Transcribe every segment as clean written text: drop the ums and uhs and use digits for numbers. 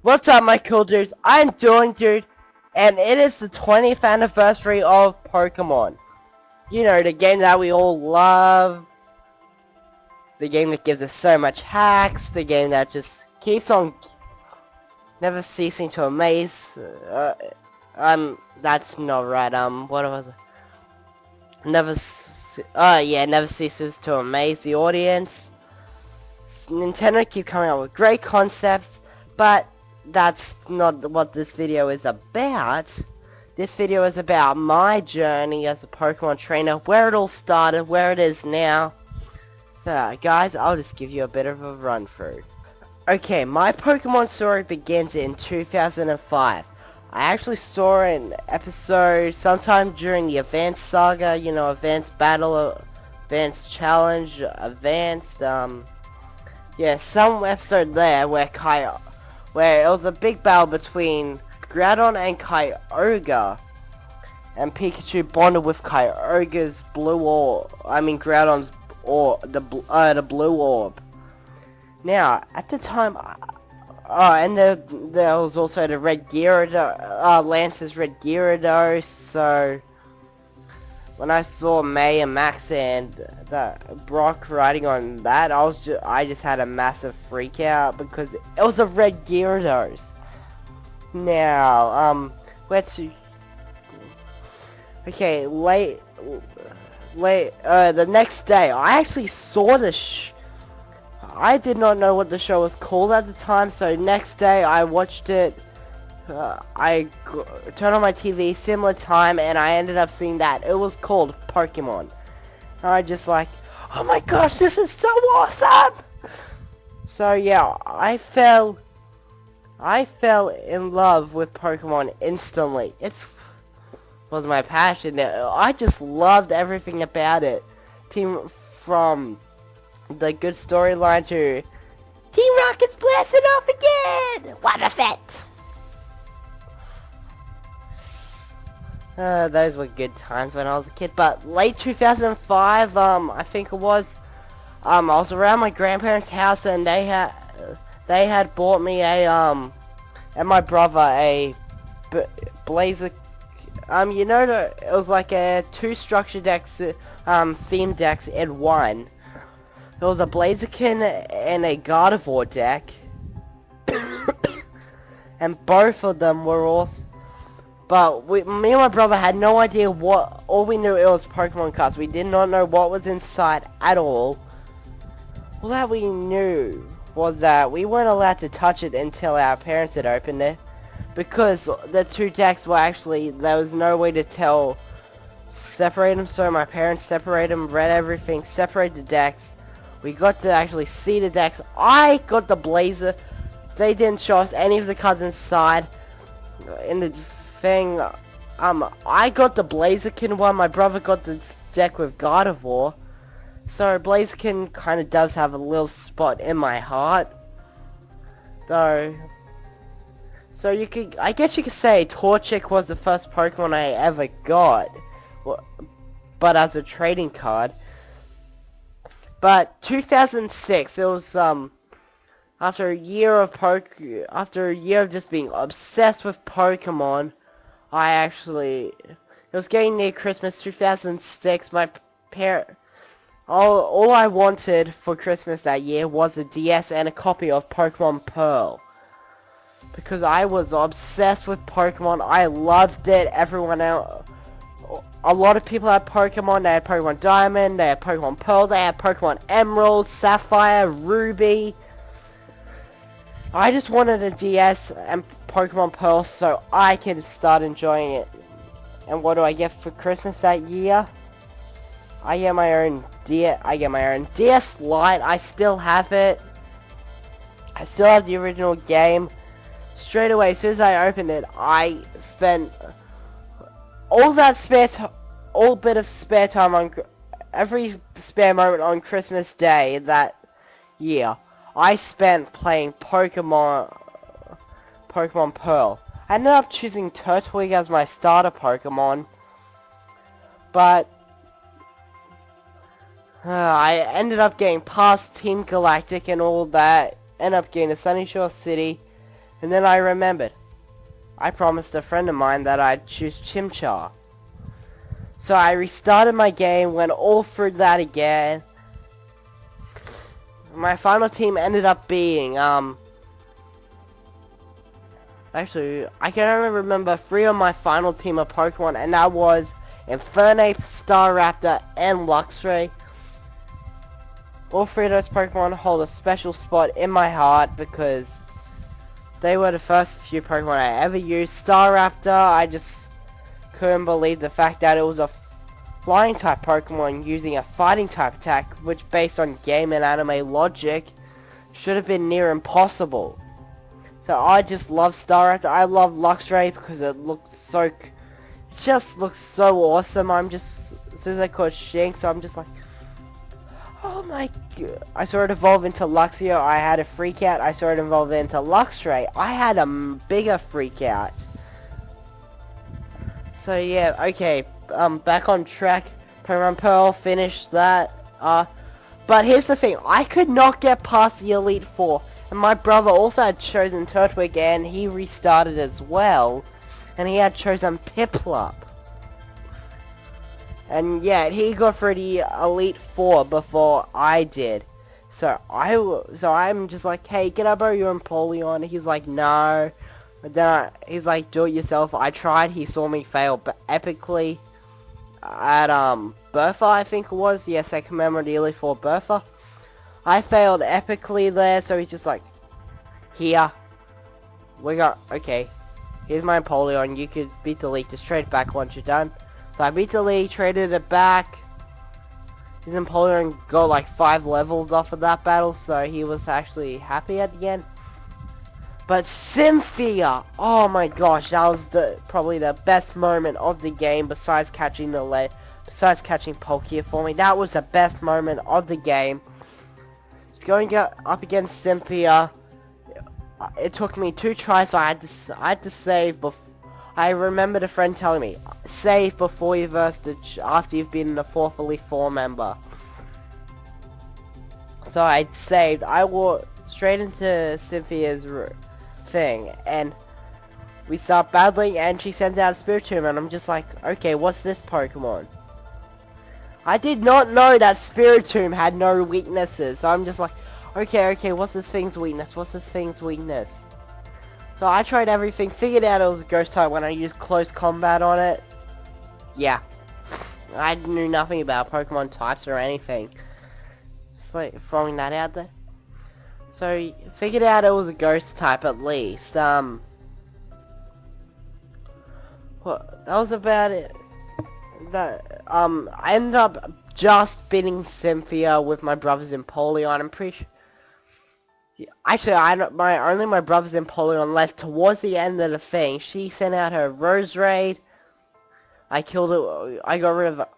What's up, my cool dudes? I'm DualingDude, and it is the 20th anniversary of Pokemon. You know, the game that we all love. The game that gives us so much hacks. The game that just keeps on never ceasing to amaze. That's not right. What was it? Never ceases to amaze the audience. Nintendo keep coming out with great concepts, but that's not what this video is about. This video is about my journey as a Pokemon trainer, where it all started, where it is now. So guys, I'll just give you a bit of a run through. Okay, my Pokemon story begins in 2005. I actually saw an episode sometime during the Advanced Saga, you know, Advanced Battle, Advanced Challenge, Advanced, yeah, some episode there where it was a big battle between Groudon and Kyogre, and Pikachu bonded with Kyogre's blue orb. I mean Groudon's the blue orb. Now, at the time, and there was also the Red Gyarados, Lance's Red Gyarados. So when I saw May and Max and Brock riding on that, I just had a massive freak out because it was a Red Gyarados. Now, okay, the next day, I actually saw I did not know what the show was called at the time, so next day I watched it. I turned on my TV similar time, and I ended up seeing that it was called Pokemon. And I just like, oh my gosh, this is so awesome! So yeah, I fell in love with Pokemon instantly. It was my passion. I just loved everything about it. From the good storyline to Team Rocket's blasting off again! What a fit! Those were good times when I was a kid, but late 2005, I think it was, I was around my grandparents' house, and they had bought me and my brother a Blazer, you know, it was like a two structure decks, theme decks in one. It was a Blaziken and a Gardevoir deck, and both of them were awesome. But me and my brother had no idea what. All we knew, it was Pokemon cards. We did not know what was inside at all. All that we knew was that we weren't allowed to touch it until our parents had opened it, because the two decks were actually, there was no way to separate them. So my parents separated them, read everything, separated the decks. We got to actually see the decks. I got the Blazer. They didn't show us any of the cards inside. In the thing, I got the Blaziken one. My brother got the deck with Gardevoir. So Blaziken kind of does have a little spot in my heart, though. So I guess you could say Torchic was the first Pokemon I ever got, but as a trading card. But 2006, it was after a year of just being obsessed with Pokemon. It was getting near Christmas 2006. My all I wanted for Christmas that year was a DS and a copy of Pokemon Pearl, because I was obsessed with Pokemon. I loved it. Everyone else, a lot of people had Pokemon. They had Pokemon Diamond, they had Pokemon Pearl, they had Pokemon Emerald, Sapphire, Ruby. I just wanted a DS and Pokemon Pearl so I could start enjoying it. And what do I get for Christmas that year? I get my own DS Lite. I still have it. I still have the original game. Straight away, as soon as I opened it, I spent all bit of spare time on every spare moment on Christmas Day that year. I spent playing Pokemon Pearl. I ended up choosing Turtwig as my starter Pokemon, but I ended up getting past Team Galactic and all that. Ended up getting to Sunny Shore City, And then I remembered. I promised a friend of mine that I'd choose Chimchar. So I restarted my game, went all through that again. My final team ended up being, actually, I can only remember 3 of my final team of Pokemon, and that was Infernape, Staraptor, and Luxray. All 3 of those Pokemon hold a special spot in my heart because they were the first few Pokemon I ever used. Staraptor, I just couldn't believe the fact that it was a flying type Pokemon using a fighting type attack, which based on game and anime logic should have been near impossible. So I just love Staraptor. I love Luxray because it looks so, it just looks so awesome. I'm just, as soon as I caught Shinx, so I'm just like, oh my god. I saw it evolve into Luxio, I had a freak out. I saw it evolve into Luxray, I had a bigger freak out. So yeah, okay, back on track. Pokemon Pearl, finished that. But here's the thing, I could not get past the Elite Four. And my brother also had chosen Turtwig and he restarted as well. And he had chosen Piplup. And yeah, he got through the Elite Four before I did. So I'm just like, hey, can I borrow your Empoleon? He's like, no. But then he's like, do it yourself. I tried. He saw me fail epically at Bertha, I think it was. Yes, I can remember the Elite Four Bertha. I failed epically there, so he's just like, here. We got, okay. Here's my Empoleon. You could beat the league. Just trade it back once you're done. So I beat the league, traded it back. His Empoleon got like 5 levels off of that battle, so he was actually happy at the end. But Cynthia! Oh my gosh, that was probably the best moment of the game besides catching Palkia for me. That was the best moment of the game. Just going up against Cynthia. It took me 2 tries, so I had to save before. I remembered a friend telling me, save before you verse after you've been the 4th Elite Four member. So I saved. I walked straight into Cynthia's thing, and we start battling, and she sends out a Spiritomb, and I'm just like, okay, what's this Pokemon? I did not know that Spiritomb had no weaknesses, so I'm just like, okay, what's this thing's weakness? What's this thing's weakness? So I tried everything, figured out it was a ghost type when I used close combat on it. Yeah. I knew nothing about Pokemon types or anything. Just like throwing that out there. So figured out it was a ghost type at least. Well, that was about it. I ended up just beating Cynthia with my brother's Empoleon. I'm pretty sure. Actually, only my brother's Empoleon left towards the end of the thing. She sent out her Rose Raid. I killed it. I got rid of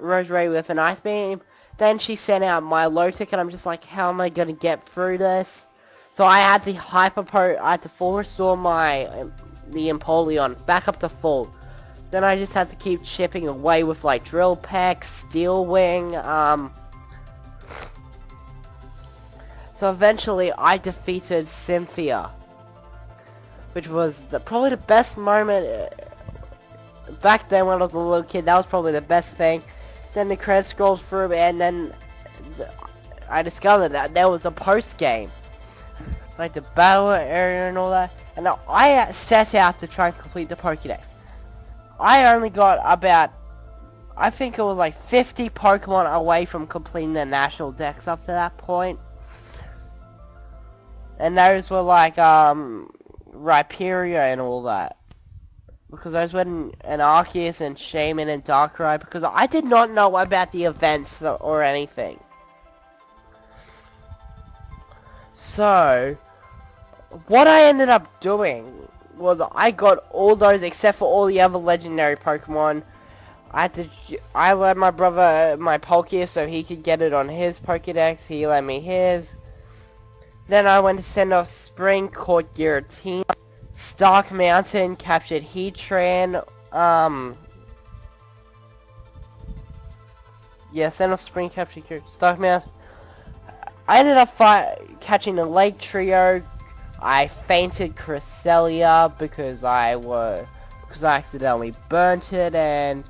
Rose Raid with an Ice Beam. Then she sent out my Lotic, and I'm just like, how am I gonna get through this? So I had to I had to full restore the Empoleon back up to full. Then I just had to keep chipping away with like Drill Peck, Steel Wing, So eventually I defeated Cynthia, which was probably the best moment. Back then when I was a little kid, that was probably the best thing. Then the credits scrolled through, and then I discovered that there was a post game, like the battle area and all that. And now I set out to try and complete the Pokédex. I only got about, I think it was like 50 Pokemon away from completing the national dex up to that point. And those were like, Rhyperior and all that. Because those were an Arceus and Shaman and Darkrai. Because I did not know about the events or anything. So, what I ended up doing was I got all those except for all the other legendary Pokemon. I let my brother my Palkia so he could get it on his Pokédex. He let me his. Then I went to send off Spring, caught Giratina. Stark Mountain, captured Heatran. Yeah, send off Spring, captured Stark Mountain. I ended up catching a Lake Trio. I fainted Cresselia because I accidentally burnt it, and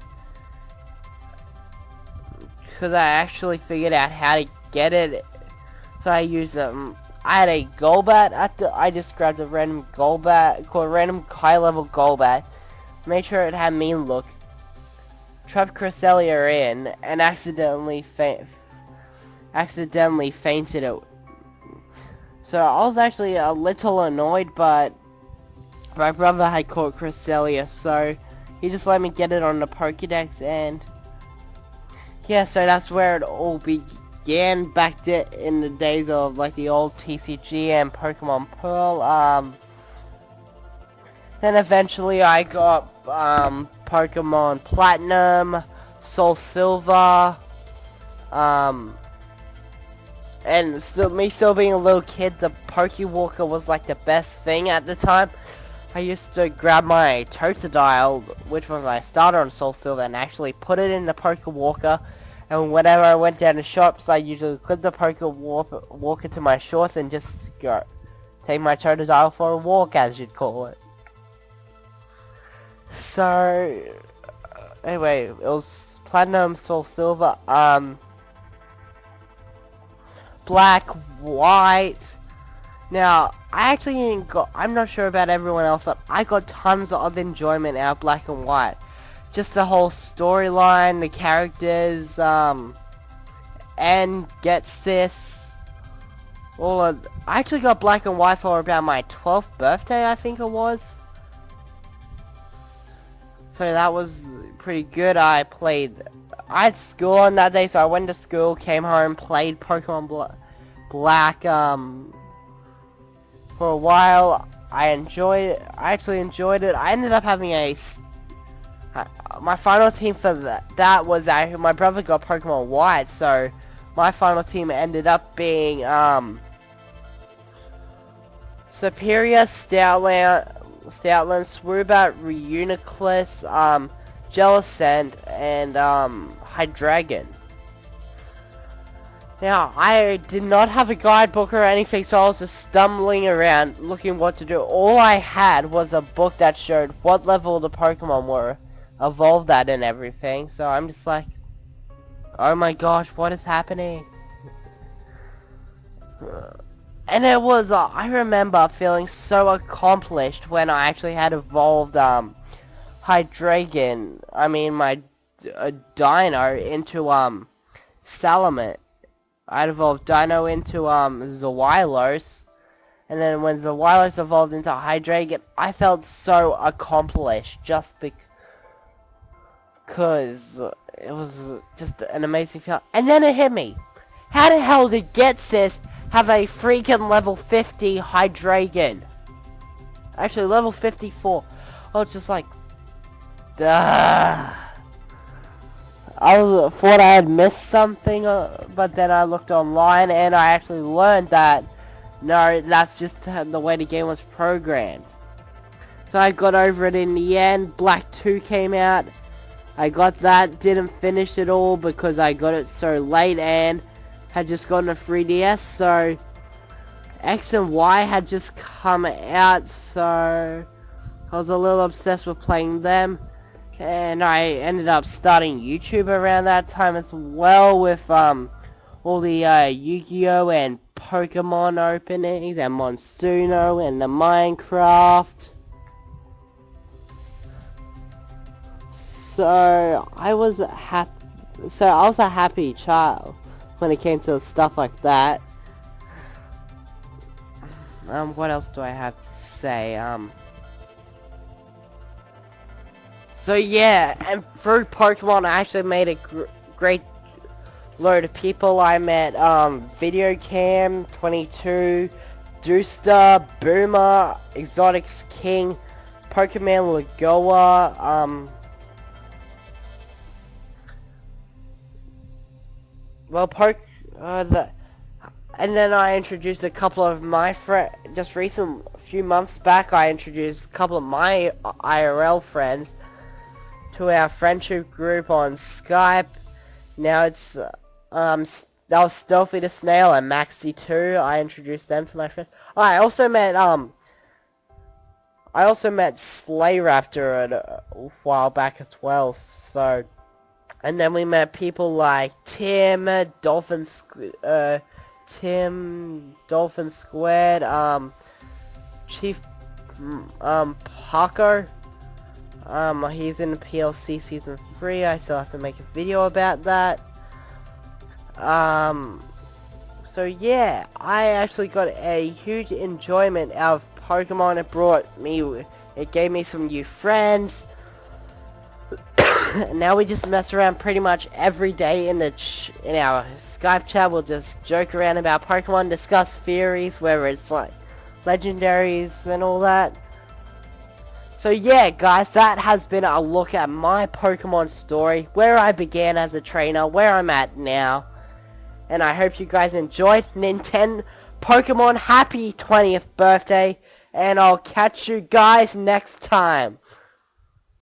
because I actually figured out how to get it. So I used I had a Golbat. I just grabbed a random Golbat, called a random high level Golbat. Made sure it had mean look. Trapped Cresselia in and accidentally fainted it. So I was actually a little annoyed, but my brother had caught Cresselia, so he just let me get it on the Pokédex, and yeah, so that's where it all began back in the days of like the old TCG and Pokemon Pearl. Then eventually I got Pokemon Platinum, Soul Silver, and still being a little kid, the Pokewalker was like the best thing at the time. I used to grab my Totodile, which was my starter on Soul Silver, and actually put it in the Pokewalker. And whenever I went down to shops, I usually clip the Pokewalker to my shorts and just take my Totodile for a walk, as you'd call it. So, anyway, it was Platinum, Soul Silver, Black, White. Now, I'm not sure about everyone else, but I got tons of enjoyment out of Black and White. Just the whole storyline, the characters, and Get Sis. I actually got Black and White for about my 12th birthday, I think it was. So that was pretty good. I had school on that day, so I went to school, came home, played Pokemon Black, for a while. I actually enjoyed it. I ended up having my final team for that was actually, my brother got Pokemon White, so my final team ended up being, Superior, Stoutland, Swoobat, Reuniclus, Jellicent, and Hydreigon. Now, I did not have a guidebook or anything, so I was just stumbling around looking what to do. All I had was a book that showed what level the Pokemon were evolved at and everything, so I'm just like, oh my gosh, what is happening? And it was, I remember feeling so accomplished when I actually had evolved, Hydreigon, my Dino into, Salamence. I'd evolved Dino into, Zawailos, and then when Zawailos evolved into Hydreigon, I felt so accomplished, just because it was just an amazing feeling. And then it hit me. How the hell did Getsis have a freaking level 50 Hydreigon? Actually, level 54. I was just like, duh. I thought I had missed something, but then I looked online and I actually learned that, no, that's just the way the game was programmed. So I got over it in the end. Black 2 came out. I got that, didn't finish it all because I got it so late and had just gotten a 3DS, so X and Y had just come out, so I was a little obsessed with playing them. And I ended up starting YouTube around that time as well, with all the Yu-Gi-Oh! And Pokemon openings, and Monsuno, and the Minecraft. So I was a happy child when it came to stuff like that. What else do I have to say? So yeah, and through Pokemon I actually made a great load of people. I met Videocam 22, Dooster, Boomer, Exotics King, Pokemon Lagoa, and then I introduced a couple of my friends. Just a few months back, I introduced a couple of my IRL friends to our friendship group on Skype. Now it's that was Stealthy the Snail and Maxi 2. I introduced them to my friend. Oh, I also met Slay Raptor a while back as well. So, and then we met people like Tim Dolphin Squared, Chief Paco. He's in the PLC Season 3. I still have to make a video about that. So yeah, I actually got a huge enjoyment out of Pokemon. It gave me some new friends. And now we just mess around pretty much every day in our Skype chat. We'll just joke around about Pokemon, discuss theories, whether it's like legendaries and all that. So yeah, guys, that has been a look at my Pokemon story, where I began as a trainer, where I'm at now. And I hope you guys enjoyed. Nintendo Pokemon, happy 20th birthday, and I'll catch you guys next time.